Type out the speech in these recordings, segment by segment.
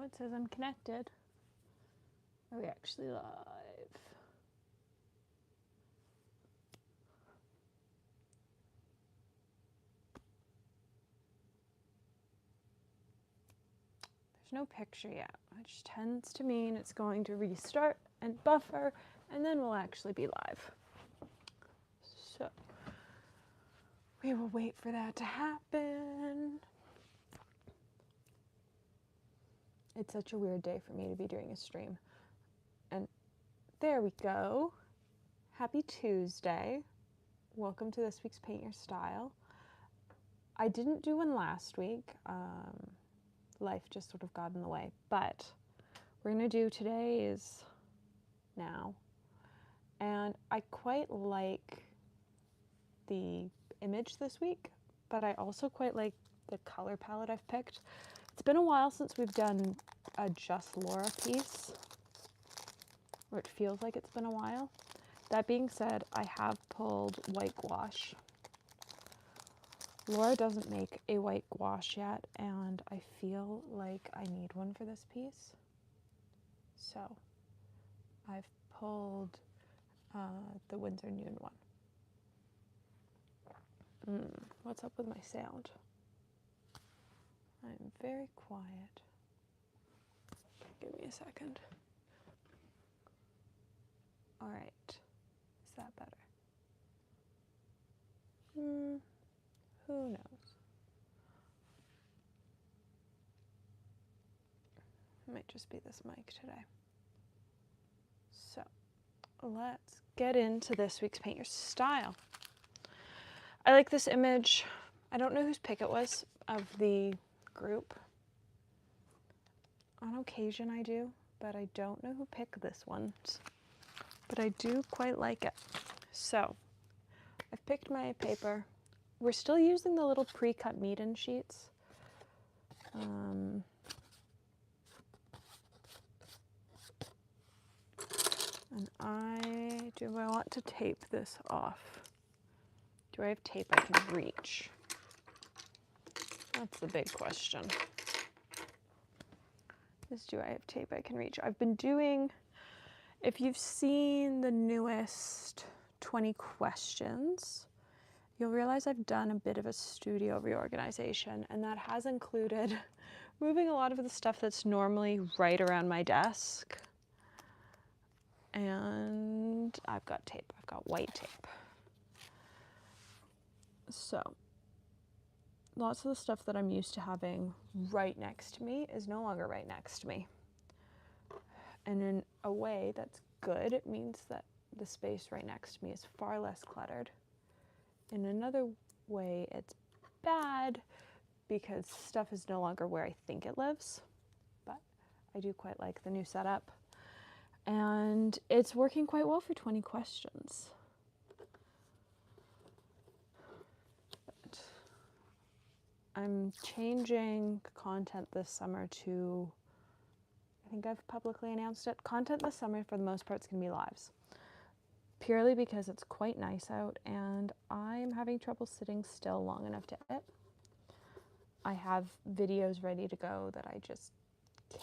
it says I'm connected. Are we actually live? There's no picture yet, which tends to mean it's going to restart and buffer, and then we'll actually be live. So we will wait for that to happen. It's such a weird day for me to be doing a stream. And there we go. Happy Tuesday. Welcome to this week's Paint Your Style. I didn't do one last week. Life just sort of got in the way, but we're gonna do today's now. And I quite like the image this week, but I also quite like the color palette I've picked. It's been a while since we've done a Just Laura piece, or it feels like it's been a while. That being said, I have pulled white gouache. Laura doesn't make a white gouache yet, and I feel like I need one for this piece. So I've pulled the Winsor Noon one. What's up with my sound? I'm very quiet. Give me a second. All right. Is that better? Who knows? It might just be this mic today. So let's get into this week's Paint Your Style. I like this image. I don't know whose pick it was of the group. On occasion I do, but I don't know who picked this one. But I do quite like it. So I've picked my paper. We're still using the little pre-cut Meeden sheets. And do I want to tape this off? Do I have tape I can reach? That's the big question. Do I have tape I can reach? I've been doing, if you've seen the newest 20 questions, you'll realize I've done a bit of a studio reorganization, and that has included moving a lot of the stuff that's normally right around my desk. And I've got tape. I've got white tape. So lots of the stuff that I'm used to having right next to me is no longer right next to me. And in a way that's good. It means that the space right next to me is far less cluttered. In another way, it's bad because stuff is no longer where I think it lives. But I do quite like the new setup. And it's working quite well for 20 questions. But I'm changing content this summer to, I think I've publicly announced it. Content this summer for the most part is going to be lives. Purely because it's quite nice out and I'm having trouble sitting still long enough to edit. I have videos ready to go that I just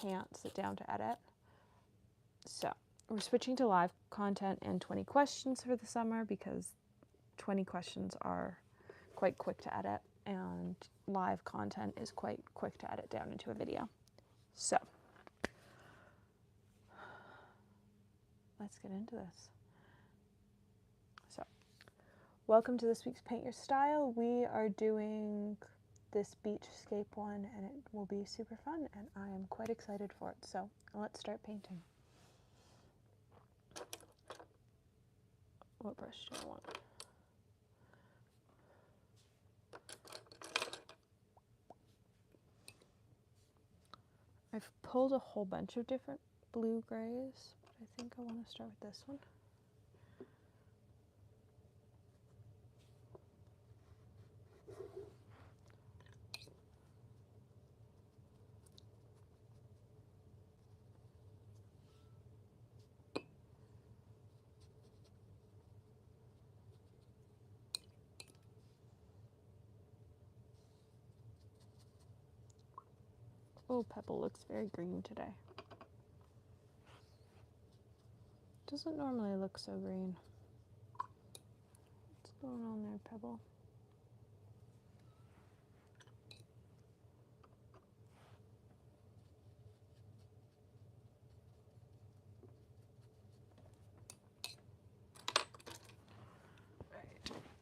can't sit down to edit. So we're switching to live content and 20 questions for the summer because 20 questions are quite quick to edit and live content is quite quick to edit down into a video. So let's get into this. So welcome to this week's Paint Your Style. We are doing this beachscape one and it will be super fun and I am quite excited for it. So let's start painting. What brush do I want? I've pulled a whole bunch of different blue grays, but I think I want to start with this one. Oh, Pebble looks very green today. Doesn't normally look so green. What's going on there, Pebble?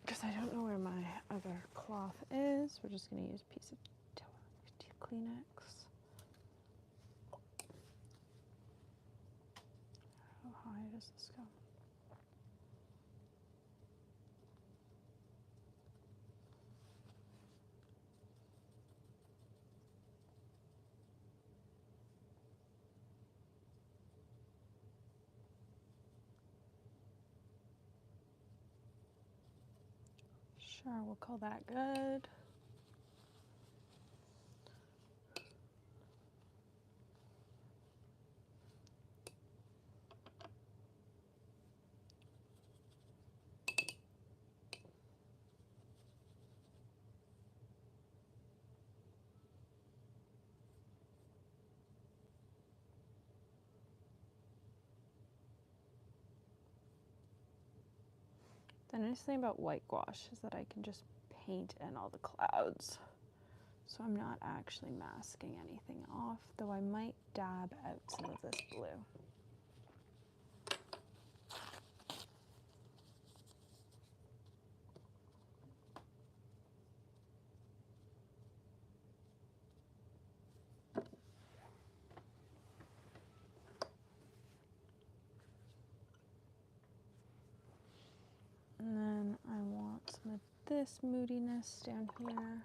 Because I don't know where my other cloth is, we're just going to use a piece of Kleenex. How high does this go? Sure, we'll call that good. The nice thing about white gouache is that I can just paint in all the clouds. So I'm not actually masking anything off, though I might dab out some of this blue. And then I want some of this moodiness down here.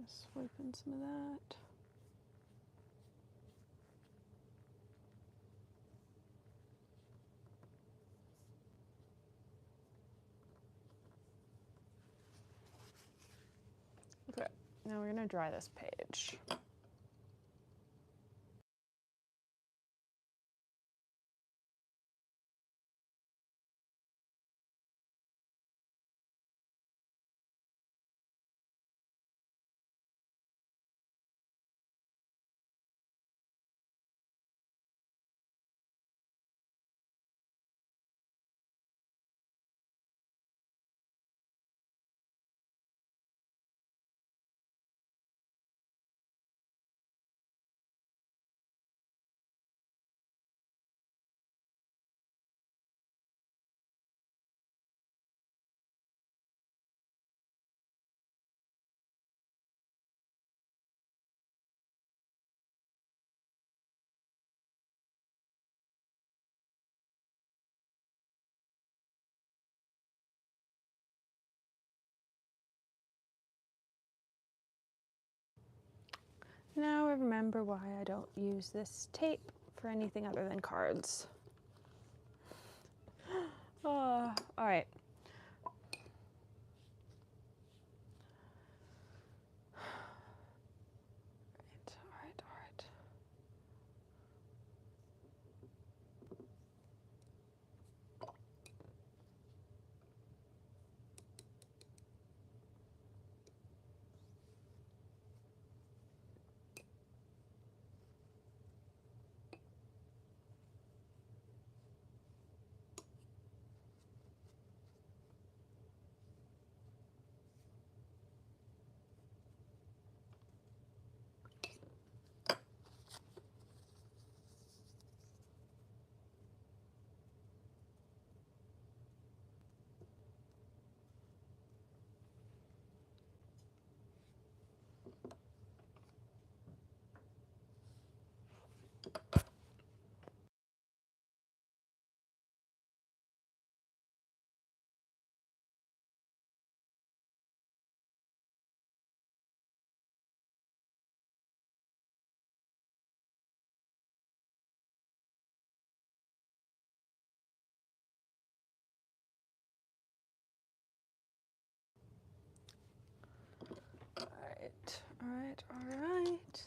Just swipe in some of that. Okay, now we're going to dry this page. Now I remember why I don't use this tape for anything other than cards. All right. All right. right, all right.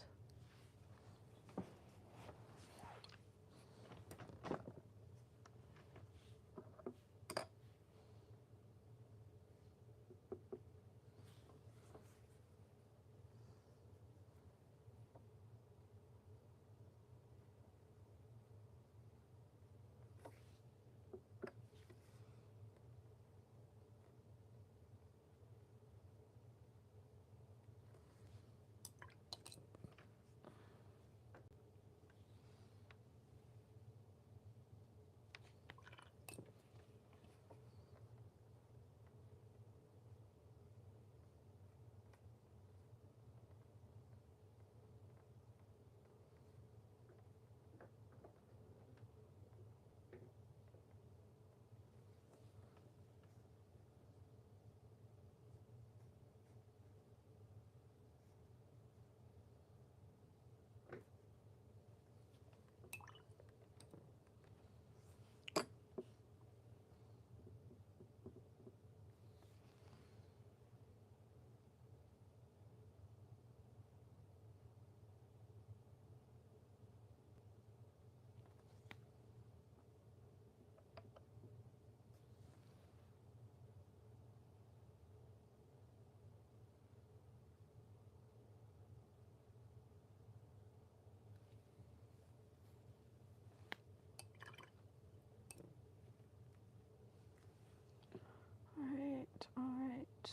All right, all right.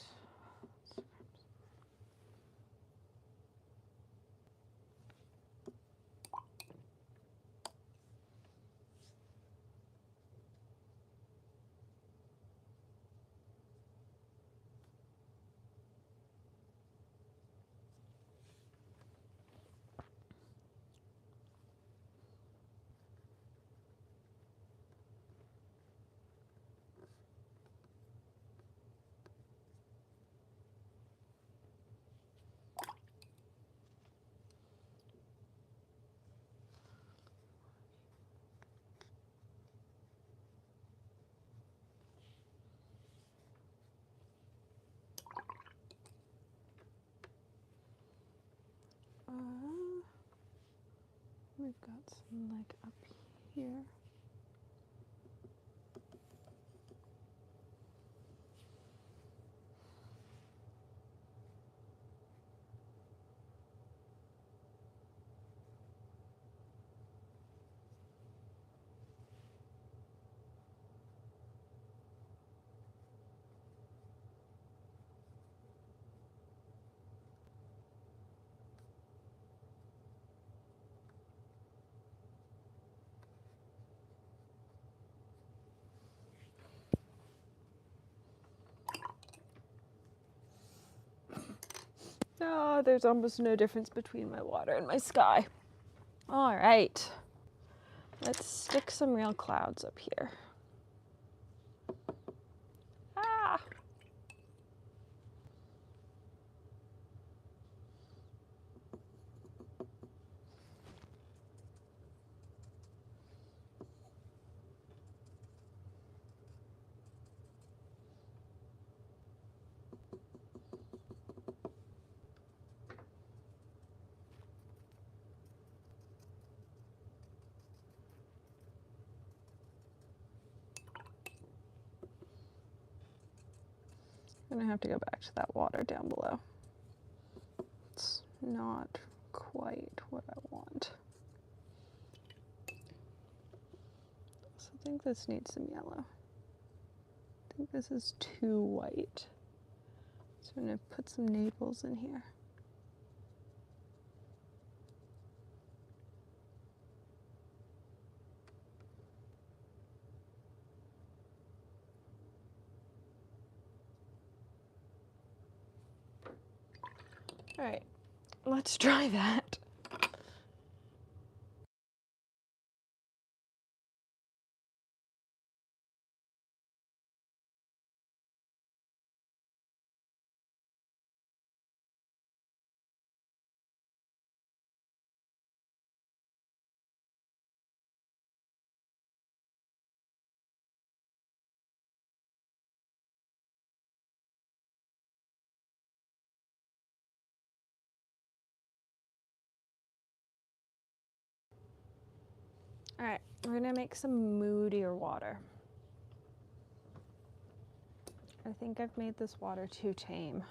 We've got some like up here. Oh, there's almost no difference between my water and my sky. All right, let's stick some real clouds up here. Ah! I'm gonna have to go back to that water down below. It's not quite what I want. So I think this needs some yellow. I think this is too white. So I'm gonna put some Naples in here. All right, let's try that. All right, we're gonna make some moodier water. I think I've made this water too tame.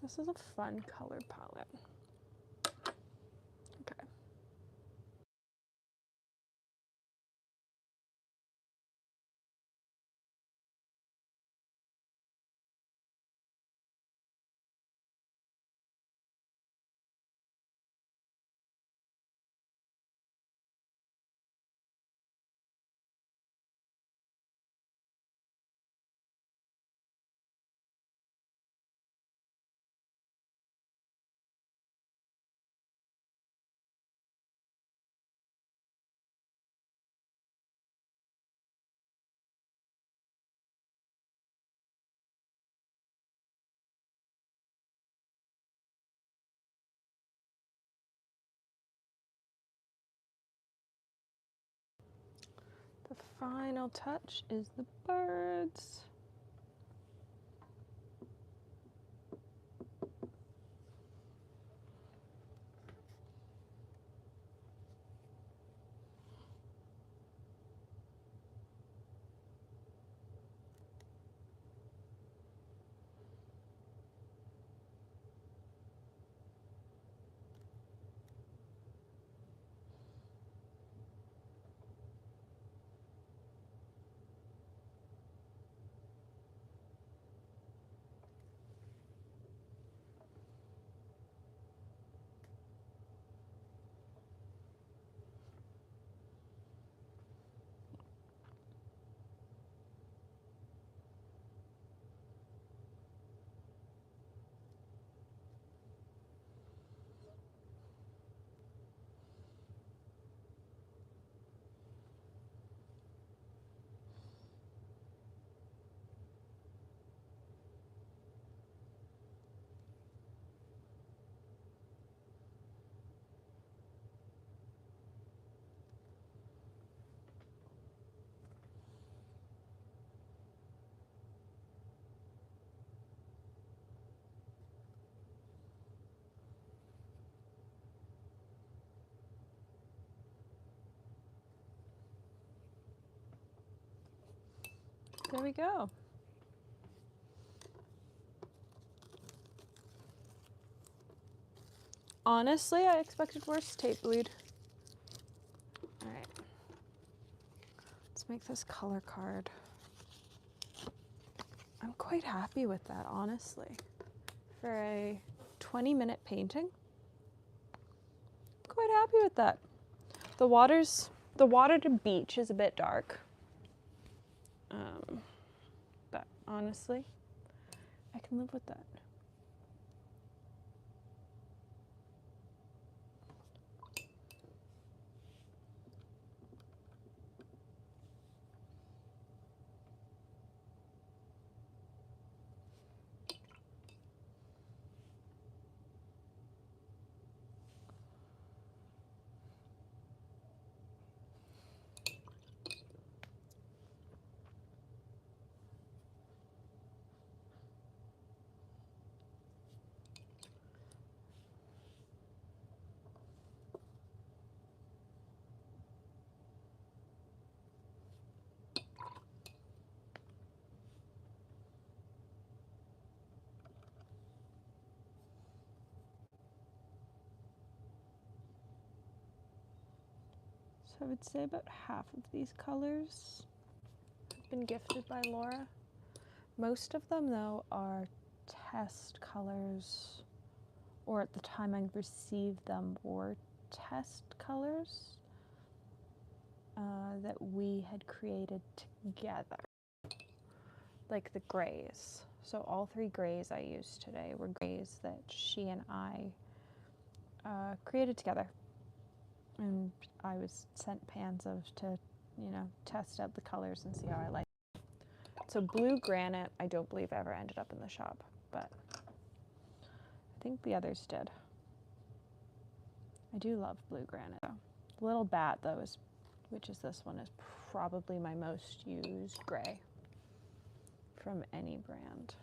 This is a fun color palette. Okay. The final touch is the birds. There we go. Honestly, I expected worse tape bleed. All right. Let's make this color card. I'm quite happy with that, honestly. For a 20-minute painting. Quite happy with that. The water to beach is a bit dark. But honestly, I can live with that. So I would say about half of these colors have been gifted by Laura. Most of them, though, are test colors, or at the time I received them were test colors that we had created together, like the grays. So all 3 grays I used today were grays that she and I created together. And I was sent pans of to, you know, test out the colors and see how I like it. So blue granite, I don't believe ever ended up in the shop, but I think the others did. I do love blue granite though. The little bat though, which is this one, is probably my most used gray from any brand.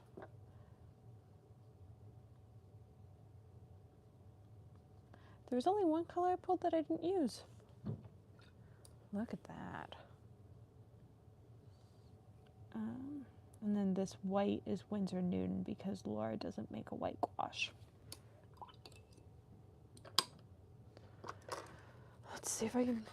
There was only one color I pulled that I didn't use. Look at that. And then this white is Winsor Newton because Laura doesn't make a white gouache. Let's see if I can...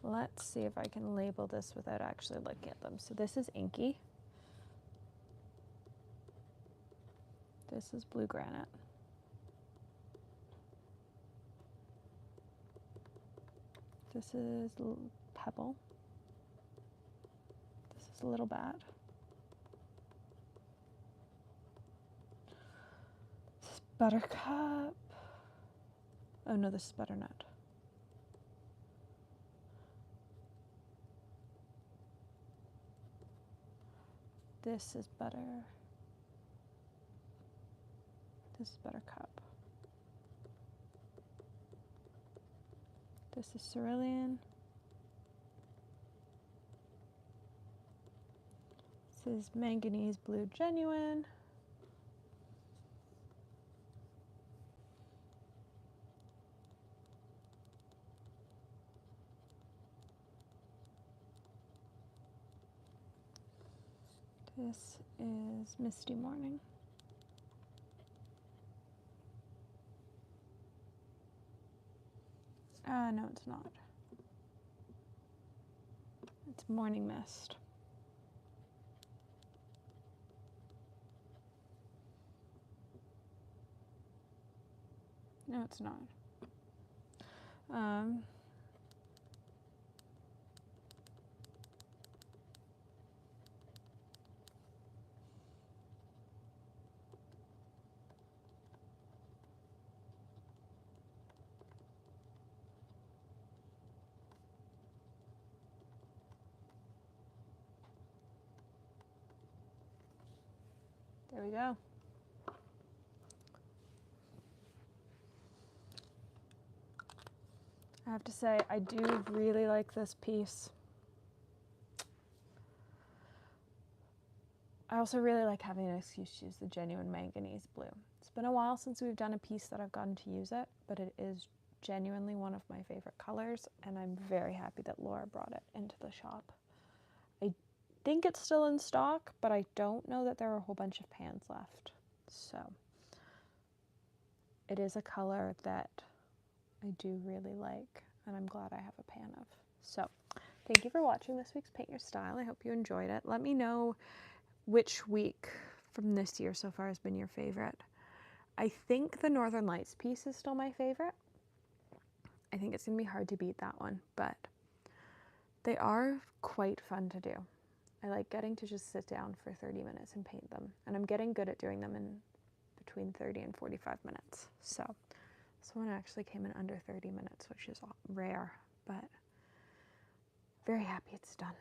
Let's see if I can label this without actually looking at them. So this is Inky. This is blue granite. This is Pebble. This is a little bat. This is Buttercup. Oh no, this is Butternut. This is This is Buttercup. This is Cerulean. This is Manganese Blue Genuine. This is Misty Morning. No, it's not. It's Morning Mist. No, it's not. There we go. I have to say, I do really like this piece. I also really like having an excuse to use the genuine Manganese Blue. It's been a while since we've done a piece that I've gotten to use it, but it is genuinely one of my favorite colors, and I'm very happy that Laura brought it into the shop. I think it's still in stock, but I don't know that there are a whole bunch of pans left. So it is a color that I do really like, and I'm glad I have a pan of. So thank you for watching this week's Paint Your Style. I hope you enjoyed it. Let me know which week from this year so far has been your favorite. I think the Northern Lights piece is still my favorite. I think it's going to be hard to beat that one, but they are quite fun to do. I like getting to just sit down for 30 minutes and paint them, and I'm getting good at doing them in between 30 and 45 minutes. So this one actually came in under 30 minutes, which is rare, but very happy it's done.